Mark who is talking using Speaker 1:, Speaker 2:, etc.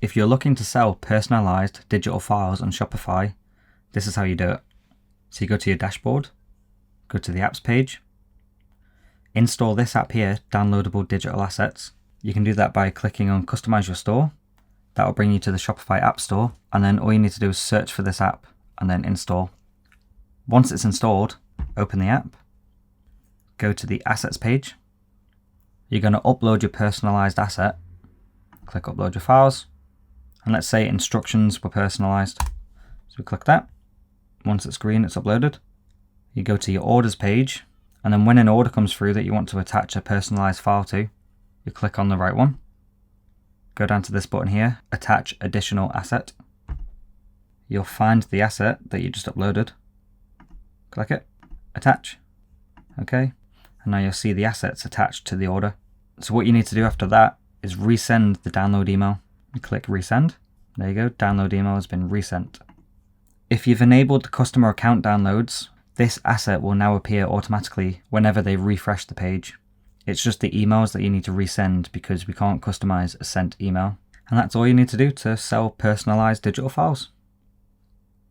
Speaker 1: If you're looking to sell personalized digital files on Shopify, this is how you do it. So you go to your dashboard, go to the apps page, install this app here, downloadable digital assets. You can do that by clicking on customize your store. That will bring you to the Shopify app store, and then all you need to do is search for this app and then install. Once it's installed, open the app, go to the assets page. You're going to upload your personalized asset. Click upload your files, and let's say instructions were personalized. So we click that. Once it's green, it's uploaded. You go to your orders page, and then when an order comes through that you want to attach a personalized file to, you click on the right one. Go down to this button here, attach additional asset. You'll find the asset that you just uploaded. Click it, attach. Okay, and now you'll see the assets attached to the order. So what you need to do after that is resend the download email. You click resend. There you go, download email has been resent. If you've enabled the customer account downloads, this asset will now appear automatically whenever they refresh the page. It's just the emails that you need to resend because we can't customize a sent email. And that's all you need to do to sell personalized digital files.